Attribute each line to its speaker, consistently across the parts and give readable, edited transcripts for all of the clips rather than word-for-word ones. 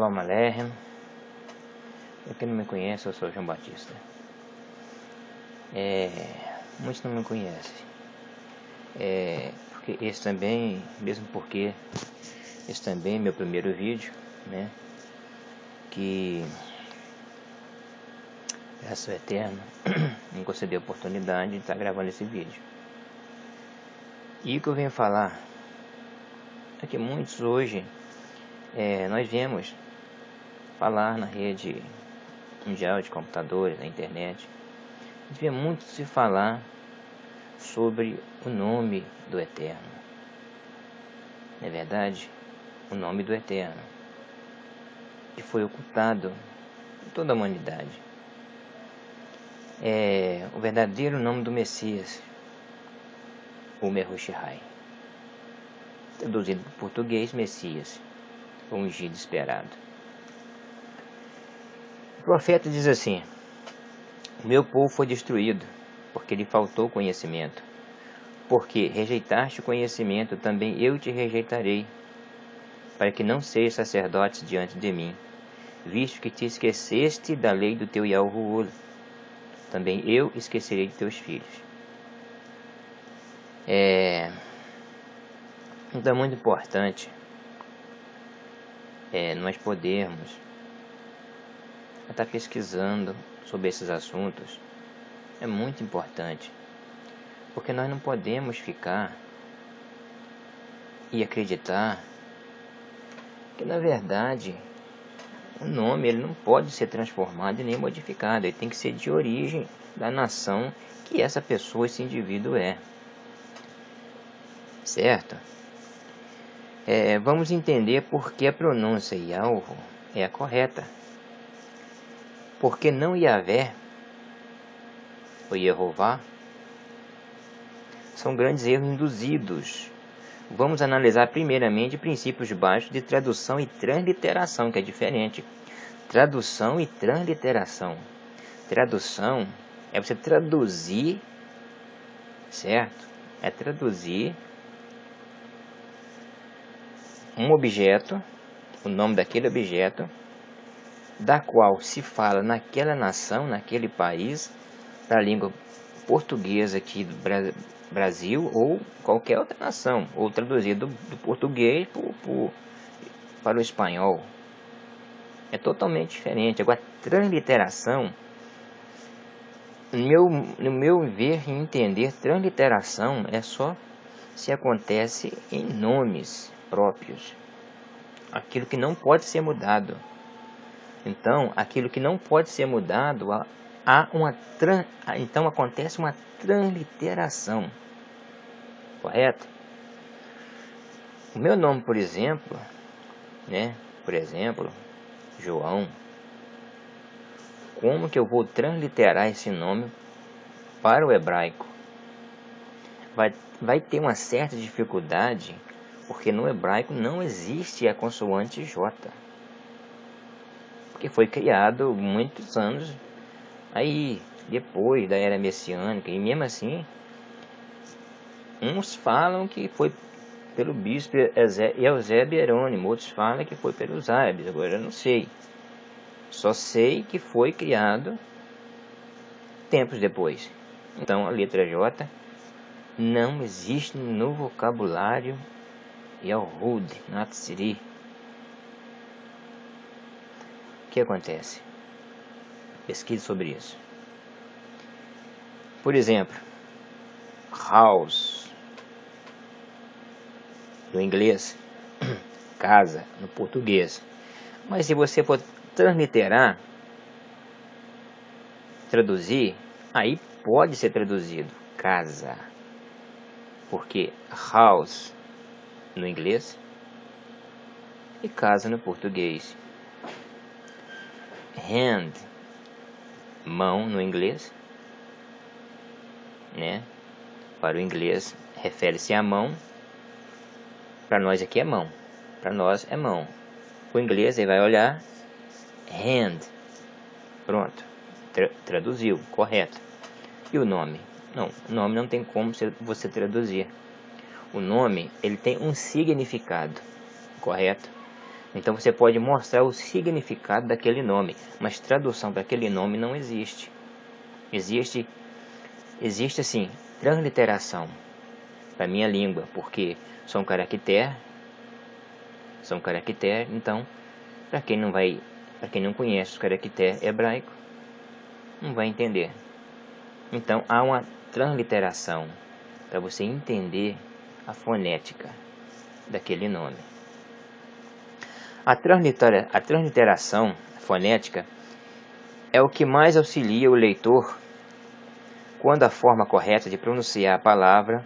Speaker 1: Shalom Aleichem. Pra quem não me conhece, eu sou João Batista. Muitos não me conhecem. Porque esse também é meu primeiro vídeo, né? Que graças ao Eterno me concedeu a oportunidade de estar gravando esse vídeo. E o que eu venho falar é que muitos hoje nós vemos falar na rede mundial de computadores, na internet, a gente vê muito se falar sobre o nome do Eterno. Não é verdade? O nome do Eterno, que foi ocultado por toda a humanidade. É o verdadeiro nome do Messias, o Mehushai. Traduzido para o português, Messias, o ungido esperado. O profeta diz assim: o meu povo foi destruído, porque lhe faltou conhecimento. Porque rejeitaste o conhecimento, também eu te rejeitarei, para que não sejas sacerdote diante de mim, visto que te esqueceste da lei do teu Yahuwah, também eu esquecerei de teus filhos. Então é muito importante nós podermos estar pesquisando sobre esses assuntos. É muito importante, porque nós não podemos ficar e acreditar que, na verdade, o nome ele não pode ser transformado e nem modificado. Ele tem que ser de origem da nação que essa pessoa, esse indivíduo é. Certo? Vamos entender por que a pronúncia Yahweh é a correta. Porque não Yahvé ou Yehová são grandes erros induzidos. Vamos analisar primeiramente princípios básicos de tradução e transliteração, que é diferente. Tradução e transliteração. Tradução é você traduzir, certo? É traduzir um objeto, o nome daquele objeto, da qual se fala naquela nação, naquele país, para a língua portuguesa aqui do Brasil ou qualquer outra nação, ou traduzido do português para o espanhol. É totalmente diferente. Agora, transliteração, no meu ver e entender, transliteração é só se acontece em nomes próprios. Aquilo que não pode ser mudado. Então, aquilo que não pode ser mudado, então acontece uma transliteração. Correto? O meu nome, por exemplo, João. Como que eu vou transliterar esse nome para o hebraico? Vai ter uma certa dificuldade, porque no hebraico não existe a consoante J, que foi criado muitos anos aí, depois da era messiânica, e mesmo assim, uns falam que foi pelo bispo Eusébio Jerônimo, outros falam que foi pelos árabes, agora eu não sei. Só sei que foi criado tempos depois. Então a letra J não existe no vocabulário Yahud, Natsiri. O que acontece? Pesquise sobre isso. Por exemplo, house no inglês, casa no português. Mas se você for transliterar, traduzir, aí pode ser traduzido casa, porque house no inglês e casa no português. Hand, mão no inglês, né? Para o inglês refere-se à mão. Para nós aqui é mão. Para nós é mão. O inglês ele vai olhar hand. Pronto. Traduziu, correto. E o nome? Não, o nome não tem como você traduzir. O nome ele tem um significado, correto? Então você pode mostrar o significado daquele nome, mas tradução para aquele nome não existe. Existe assim, transliteração para minha língua, porque são caracteres, então, para quem não conhece os caracteres hebraicos, não vai entender. Então há uma transliteração para você entender a fonética daquele nome. A transliteração fonética é o que mais auxilia o leitor quando a forma correta de pronunciar a palavra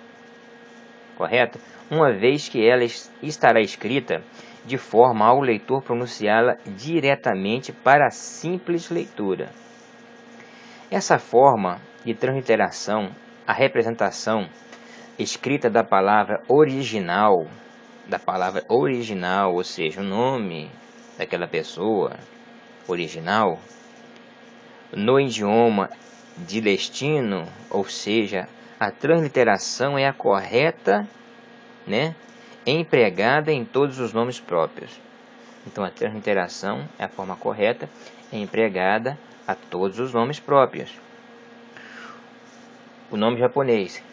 Speaker 1: correta, uma vez que ela estará escrita de forma ao leitor pronunciá-la diretamente para a simples leitura. Essa forma de transliteração, a representação escrita da palavra original, ou seja, o nome daquela pessoa original, no idioma de destino, ou seja, a transliteração é a correta, empregada em todos os nomes próprios. Então a transliteração é a forma correta, empregada a todos os nomes próprios. O nome japonês,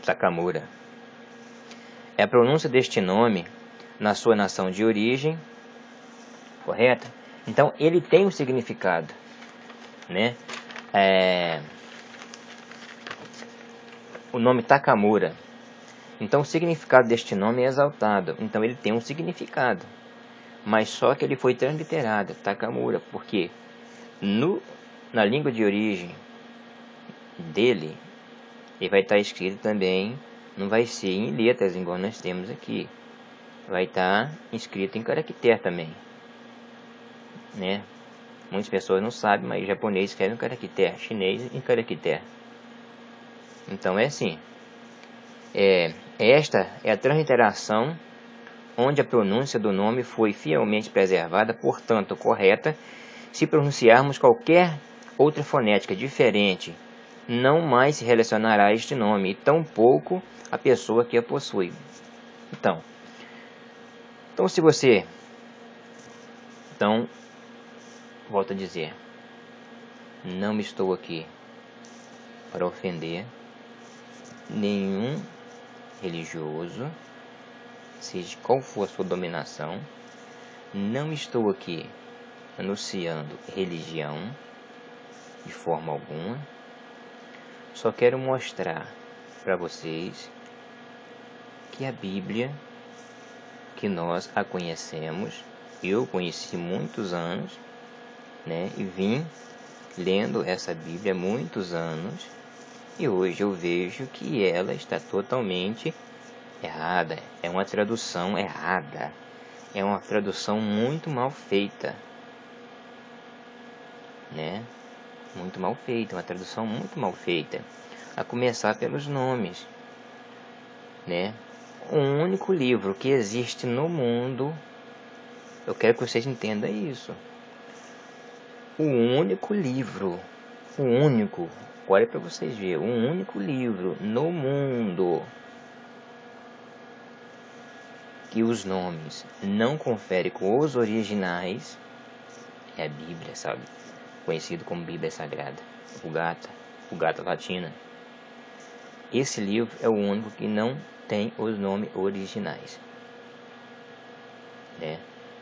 Speaker 1: Takamura, é a pronúncia deste nome na sua nação de origem, correta? Então ele tem um significado, o nome Takamura. Então o significado deste nome é exaltado. Então ele tem um significado, mas só que ele foi transliterado, Takamura, porque na língua de origem dele, ele vai estar escrito também, não vai ser em letras igual nós temos aqui, vai estar escrito em caractere também, Muitas pessoas não sabem, mas japonês escreve em caractere, chinês em caractere. Então é assim, esta é a transliteração onde a pronúncia do nome foi fielmente preservada, portanto correta. Se pronunciarmos qualquer outra fonética diferente, não mais se relacionará a este nome, e tampouco a pessoa que a possui. Então se você... Então, volto a dizer, não estou aqui para ofender nenhum religioso, seja qual for a sua dominação. Não estou aqui anunciando religião de forma alguma. Só quero mostrar para vocês que a Bíblia, que nós a conhecemos, eu conheci muitos anos, e vim lendo essa Bíblia há muitos anos, e hoje eu vejo que ela está totalmente errada. É uma tradução errada, é uma tradução muito mal feita, muito mal feita, uma tradução muito mal feita, a começar pelos nomes, O único livro que existe no mundo, eu quero que vocês entendam isso, o único livro, olha para vocês verem, o único livro no mundo que os nomes não conferem com os originais é a Bíblia, sabe? Conhecido como Bíblia Sagrada, Vulgata Latina. Esse livro é o único que não tem os nomes originais,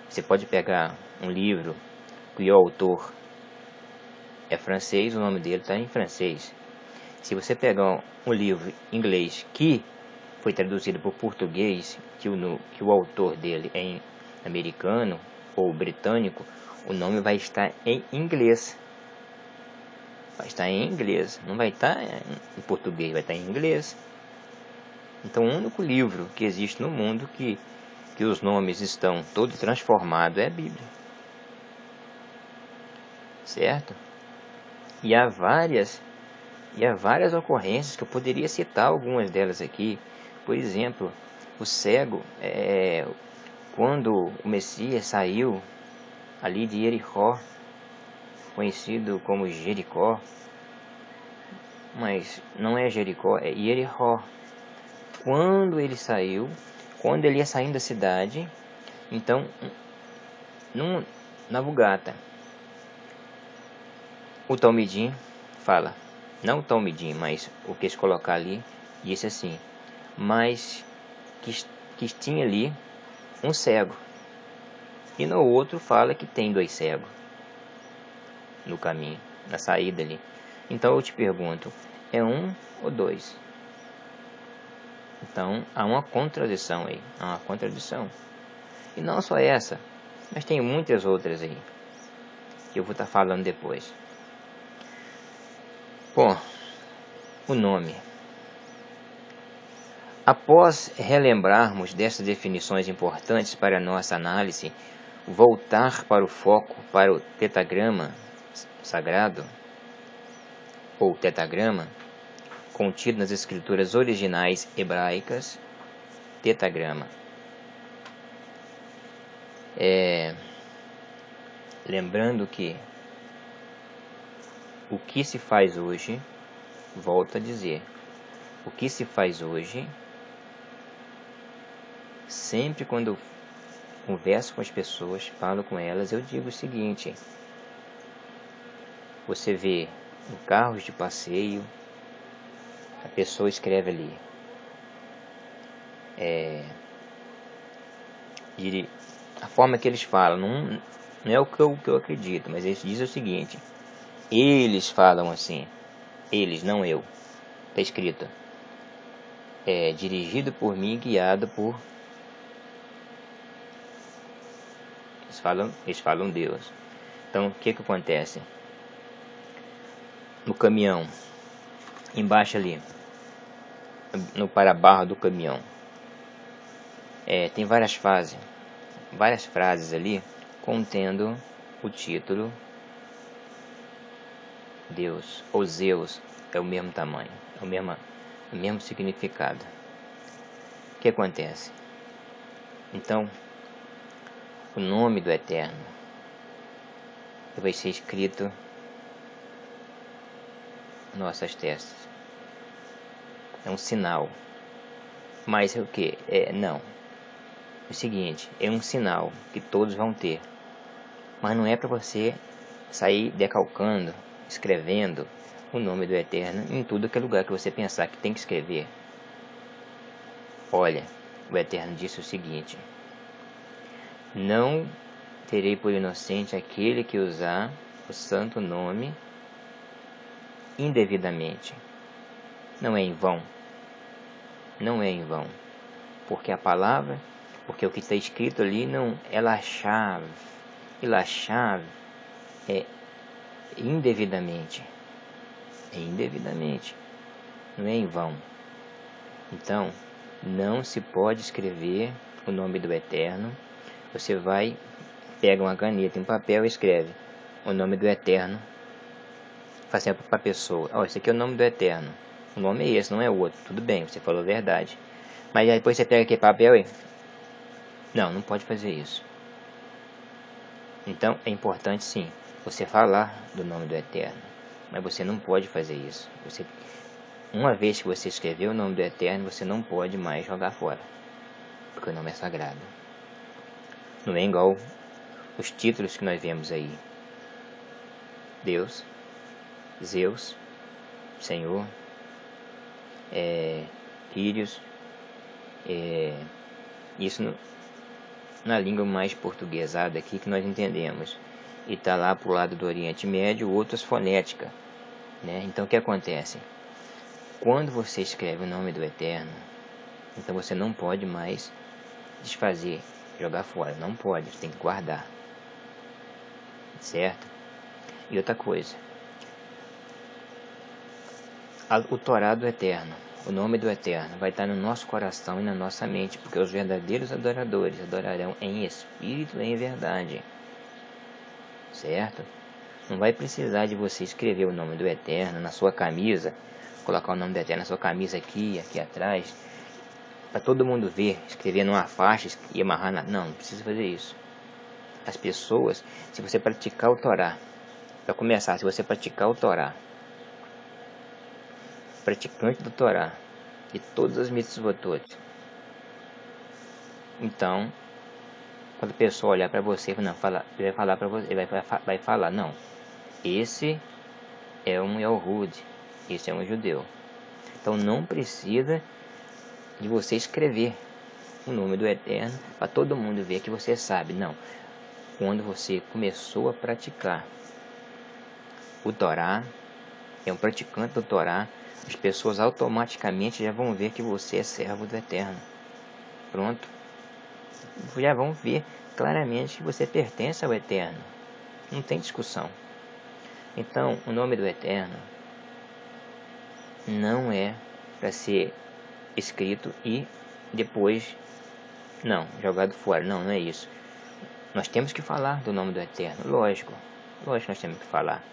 Speaker 1: Você pode pegar um livro que o autor é francês, o nome dele está em francês. Se você pegar um livro em inglês que foi traduzido para o português, que o autor dele é americano ou britânico, o nome vai estar em inglês. Vai estar em inglês, não vai estar em português, vai estar em inglês. Então o único livro que existe no mundo que os nomes estão todos transformados é a Bíblia. Certo? E há várias ocorrências que eu poderia citar algumas delas aqui. Por exemplo, o cego, quando o Messias saiu ali de Jericó, conhecido como Jericó, mas não é Jericó, é Jericó. Quando ele ia saindo da cidade, Então, na Vulgata, o Talmidim fala, não o Talmidim, mas o que eles colocar ali, disse assim, mas que tinha ali um cego. E no outro fala que tem 2 cegos no caminho, na saída ali. Então eu te pergunto, é 1 ou 2? Então há uma contradição aí, há uma contradição. E não só essa, mas tem muitas outras aí, que eu vou estar falando depois. Bom, o nome. Após relembrarmos dessas definições importantes para a nossa análise, voltar para o foco para o tetagrama sagrado, ou tetagrama, contido nas escrituras originais hebraicas, tetagrama. Lembrando que o que se faz hoje, volto a dizer, o que se faz hoje, sempre quando eu converso com as pessoas, falo com elas, eu digo o seguinte: você vê em carros de passeio, a pessoa escreve ali, a forma que eles falam, não é o que eu acredito, mas eles dizem o seguinte: eles falam assim, eles, não eu. Está escrito, dirigido por mim e guiado por... Eles falam Deus. Então, o que acontece? No caminhão, embaixo ali, no para-barro do caminhão, tem várias frases ali, contendo o título Deus, ou Zeus, é o mesmo tamanho, é o mesmo significado. O que acontece? Então, o nome do Eterno vai ser escrito em nossas testas. É um sinal. Mas é o que? Não. É o seguinte, é um sinal que todos vão ter. Mas não é para você sair decalcando, escrevendo o nome do Eterno em tudo que é lugar que você pensar que tem que escrever. Olha, o Eterno disse o seguinte: não terei por inocente aquele que usar o santo nome indevidamente. Não é em vão. Não é em vão. Porque a palavra, porque o que está escrito ali não é lachave. E lachave é indevidamente. É indevidamente. Não é em vão. Então, não se pode escrever o nome do Eterno. Você vai, pega uma caneta e um papel e escreve o nome do Eterno. Faz sempre para a pessoa: esse aqui é o nome do Eterno. O nome é esse, não é outro. Tudo bem, você falou a verdade. Mas aí depois você pega aquele papel e... Não pode fazer isso. Então é importante sim você falar do nome do Eterno. Mas você não pode fazer isso. Uma vez que você escreveu o nome do Eterno, você não pode mais jogar fora. Porque o nome é sagrado. Não é igual os títulos que nós vemos aí: Deus, Zeus, Senhor, Quírios. Isso na língua mais portuguesada aqui que nós entendemos. E está lá para o lado do Oriente Médio outras fonéticas. Né? Então o que acontece? Quando você escreve o nome do Eterno, então você não pode mais desfazer, jogar fora. Não pode, você tem que guardar. Certo? E outra coisa, o Torá do Eterno, o nome do Eterno, vai estar no nosso coração e na nossa mente, porque os verdadeiros adoradores adorarão em espírito e em verdade. Certo? Não vai precisar de você escrever o nome do Eterno na sua camisa, colocar o nome do Eterno na sua camisa aqui atrás, para todo mundo ver, escrever numa faixa e amarrar não precisa fazer isso. As pessoas, se você praticar o Torá, para começar, se você praticar o Torá, praticante do Torá, de todas as mitzvotot, então Quando a pessoa olhar para você, não, ele vai falar para você, ele vai falar, não, esse é um Yahud, esse é um judeu. Então não precisa de você escrever o nome do Eterno para todo mundo ver que você sabe. Não. Quando você começou a praticar o Torá, é um praticante do Torá, as pessoas automaticamente já vão ver que você é servo do Eterno. Pronto. Já vão ver claramente que você pertence ao Eterno. Não tem discussão. Então, o nome do Eterno não é para ser escrito e depois, não, jogado fora. Não, não é isso. Nós temos que falar do nome do Eterno, lógico que nós temos que falar.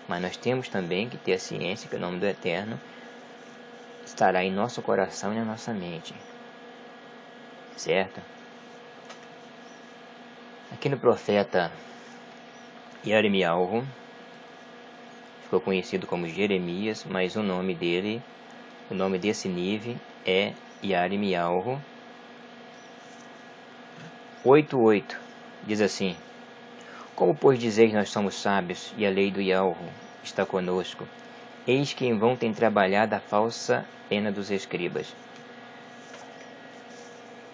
Speaker 1: Mas nós temos também que ter a ciência que o nome do Eterno estará em nosso coração e na nossa mente. Certo? Aqui no profeta Yeremiyahu, ficou conhecido como Jeremias, mas o nome desse Nive é Yeremiyahu 8:8. Diz assim: Como pois dizeis nós somos sábios e a lei do Yahweh está conosco? Eis que em vão tem trabalhado a falsa pena dos escribas.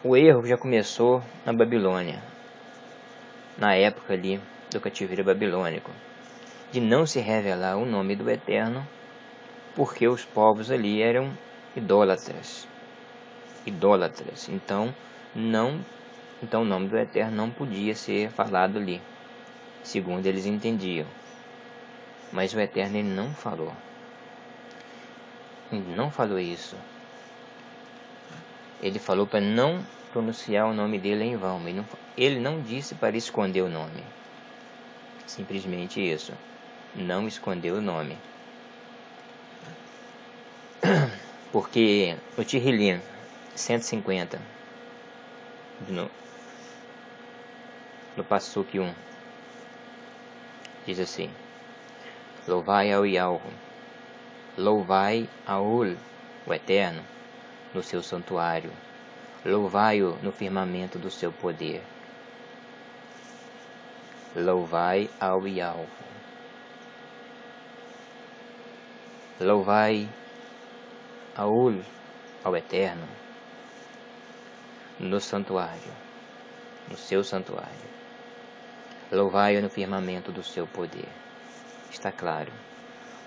Speaker 1: O erro já começou na Babilônia, na época ali do cativeiro babilônico, de não se revelar o nome do Eterno, porque os povos ali eram idólatras. Então o nome do Eterno não podia ser falado ali, segundo eles entendiam. Mas o Eterno ele não falou. Ele não falou isso. Ele falou para não pronunciar o nome dele em vão. Ele não disse para esconder o nome. Simplesmente isso. Não escondeu o nome. Porque o Tehillim 150, no Passuque 1, diz assim: Louvai ao Yahweh, louvai ao o Eterno, no seu santuário, louvai-o no firmamento do seu poder. Louvai ao Yahweh. Louvai ao Eterno, no santuário, no seu santuário. Louvai-o no firmamento do seu poder. Está claro,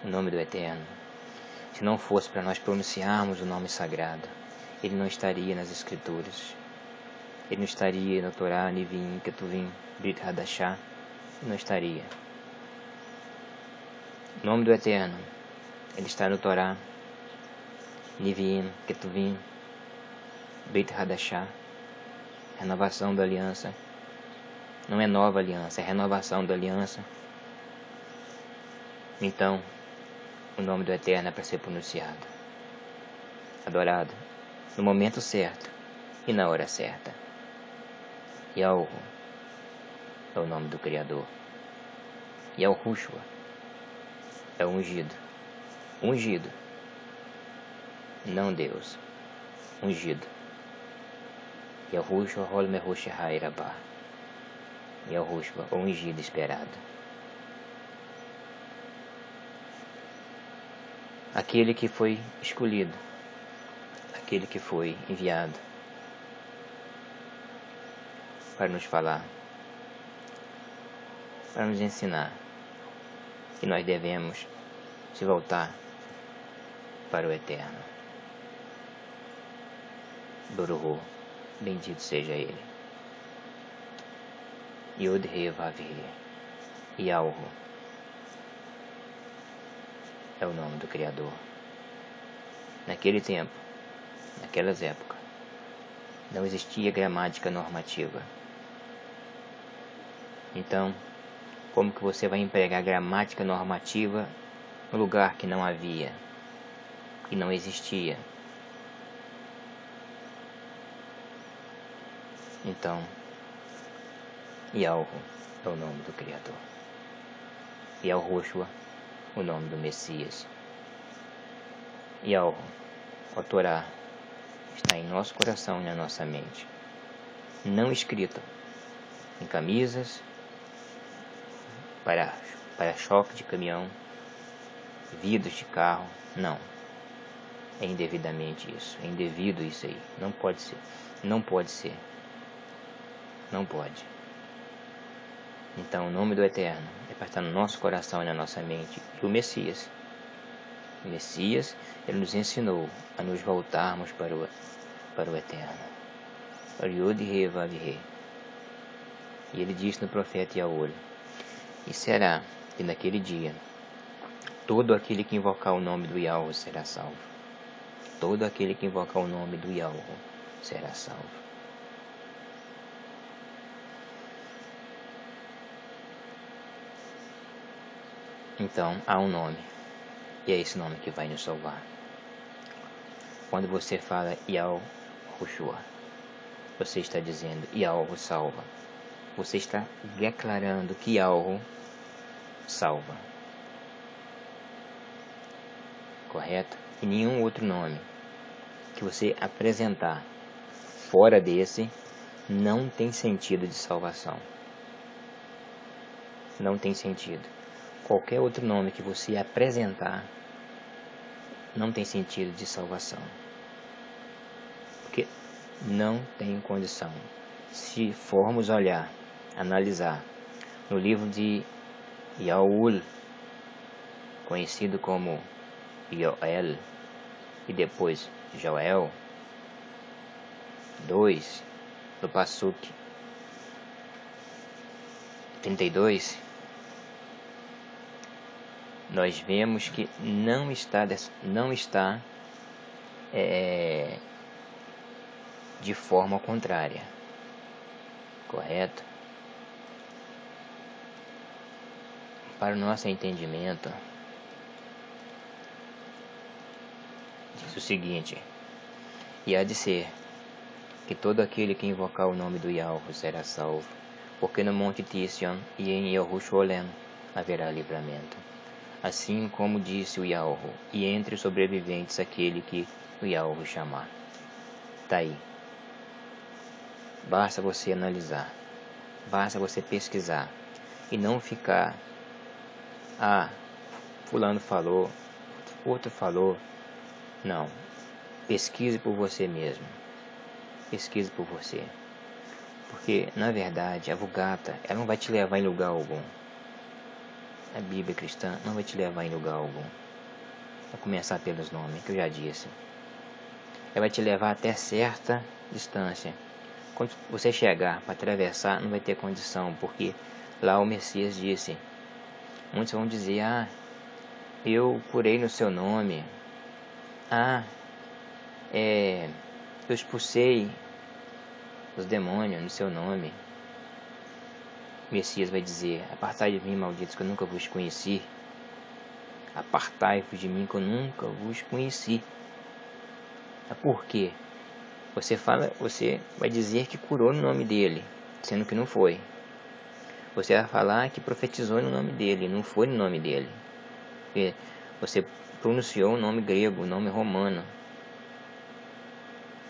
Speaker 1: o nome do Eterno. Se não fosse para nós pronunciarmos o nome sagrado, ele não estaria nas Escrituras. Ele não estaria no Torá, Nivim, Ketuvim, Brit Hadashah. Não estaria. O nome do Eterno, ele está no Torá, Nivim, Ketuvim, Brit Hadashah, renovação da aliança. Não é nova aliança, é renovação da aliança. Então, o nome do Eterno é para ser pronunciado, adorado, no momento certo e na hora certa. Yahweh é o nome do Criador. Yahushua é o ungido. Ungido. Não Deus. Ungido. Yahushua Hol Mehushah Hairabah. Yahushua, o ungido esperado. Aquele que foi escolhido. Aquele que foi enviado para nos falar, para nos ensinar que nós devemos se voltar para o Eterno. Baruch, bendito seja Ele. Yod-He Vav-He, Yahweh é o nome do Criador. Naquele tempo, naquelas épocas, não existia gramática normativa. Então, como que você vai empregar gramática normativa no lugar que não havia, que não existia? Então, Yahweh é o nome do Criador. Yahushua, o nome do Messias. Yahweh, a Torá, está em nosso coração e na nossa mente. Não escrita, em camisas, para-choque de caminhão, vidros de carro. Não. É indevidamente isso. É indevido isso aí. Não pode ser. Não pode ser. Não pode. Então, o nome do Eterno é para estar no nosso coração e na nossa mente. E o Messias. O Messias, ele nos ensinou a nos voltarmos para o Eterno. Para Yod He Vav He. E ele disse no profeta Yaol: e será que naquele dia todo aquele que invocar o nome do Yahweh será salvo. Todo aquele que invocar o nome do Yahweh será salvo. Então, há um nome. E é esse nome que vai nos salvar. Quando você fala Yahushua, você está dizendo Yahu salva. Você está declarando que Yahu salva. Correto? E nenhum outro nome que você apresentar fora desse não tem sentido de salvação. Não tem sentido. Qualquer outro nome que você apresentar não tem sentido de salvação. Porque não tem condição. Se formos olhar, analisar no livro de Yaul, conhecido como Yoel, e depois Joel 2, do Pasuk 32, nós vemos que não está de forma contrária. Correto? Para o nosso entendimento, diz o seguinte: e há de ser que todo aquele que invocar o nome do Yahweh será salvo, porque no monte Sion e em Yerushalém haverá livramento. Assim como disse o Yahweh, e entre os sobreviventes aquele que o Yahweh chamar. Está aí. Basta você analisar, basta você pesquisar, e não ficar, fulano falou, outro falou. Não. Pesquise por você mesmo. Pesquise por você. Porque, na verdade, a Vulgata, ela não vai te levar em lugar algum. A Bíblia cristã não vai te levar em lugar algum. A começar pelos nomes, que eu já disse. Ela vai te levar até certa distância. Quando você chegar para atravessar, não vai ter condição, porque lá o Messias disse. Muitos vão dizer: eu curei no seu nome. Eu expulsei os demônios no seu nome. O Messias vai dizer: apartai de mim, malditos, que eu nunca vos conheci. Apartai-vos de mim, que eu nunca vos conheci. Por quê? Você vai dizer que curou no nome dele, sendo que não foi. Você vai falar que profetizou no nome dele, não foi no nome dele. Porque você pronunciou o nome grego, o nome romano.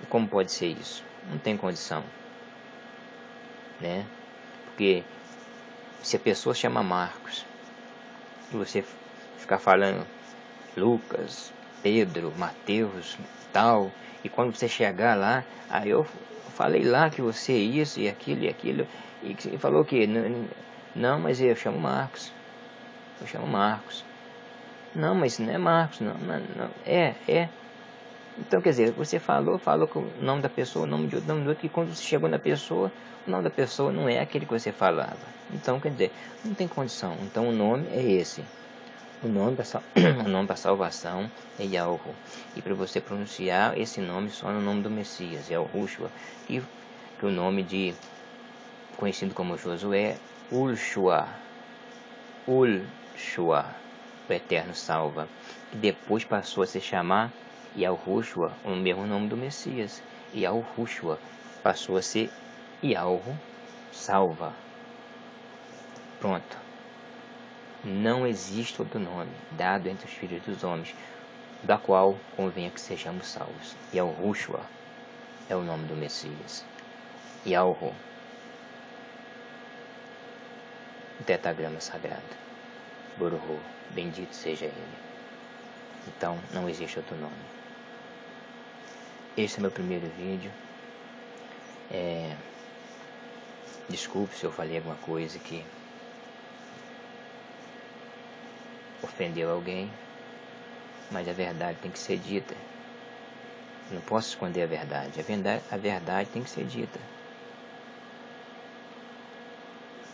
Speaker 1: E como pode ser isso? Não tem condição. Né? Porque se a pessoa chama Marcos e você ficar falando Lucas, Pedro, Mateus, tal, e quando você chegar lá, aí eu falei lá que você é isso e aquilo, e você falou que não, mas eu chamo Marcos. Não, mas não é Marcos, não. É. Então, quer dizer, você falou com o nome da pessoa, o nome de outro, e quando você chegou na pessoa, o nome da pessoa não é aquele que você falava. Então, quer dizer, não tem condição. Então, o nome é esse. O nome para salvação é Yahweh. E para você pronunciar esse nome só no nome do Messias, Yahushua. E que o nome conhecido como Josué, Ulshua, o Eterno salva. Que depois passou a se chamar Yahushua, o mesmo nome do Messias. Yahushua passou a ser Yahweh salva. Pronto. Não existe outro nome dado entre os filhos dos homens, da qual convenha que sejamos salvos. Yahushua é o nome do Messias. Yahweh. o tetragrama sagrado. Boruho, bendito seja ele. Então, não existe outro nome. Este é meu primeiro vídeo. Desculpe se eu falei alguma coisa que ofendeu alguém, mas a verdade tem que ser dita. Eu não posso esconder a verdade. A verdade tem que ser dita.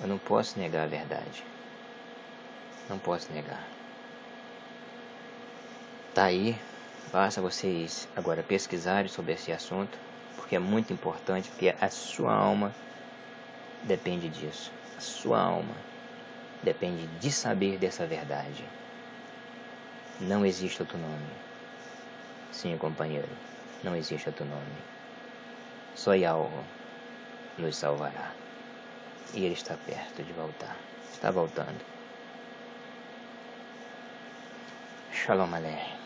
Speaker 1: Eu não posso negar a verdade. Não posso negar. Tá aí. Basta vocês agora pesquisarem sobre esse assunto, porque é muito importante, porque a sua alma depende disso. A sua alma depende de saber dessa verdade. Não existe outro nome. Sim, companheiro, não existe outro nome. Só Yahweh nos salvará. E Ele está perto de voltar. Está voltando. Shalom Aleichem.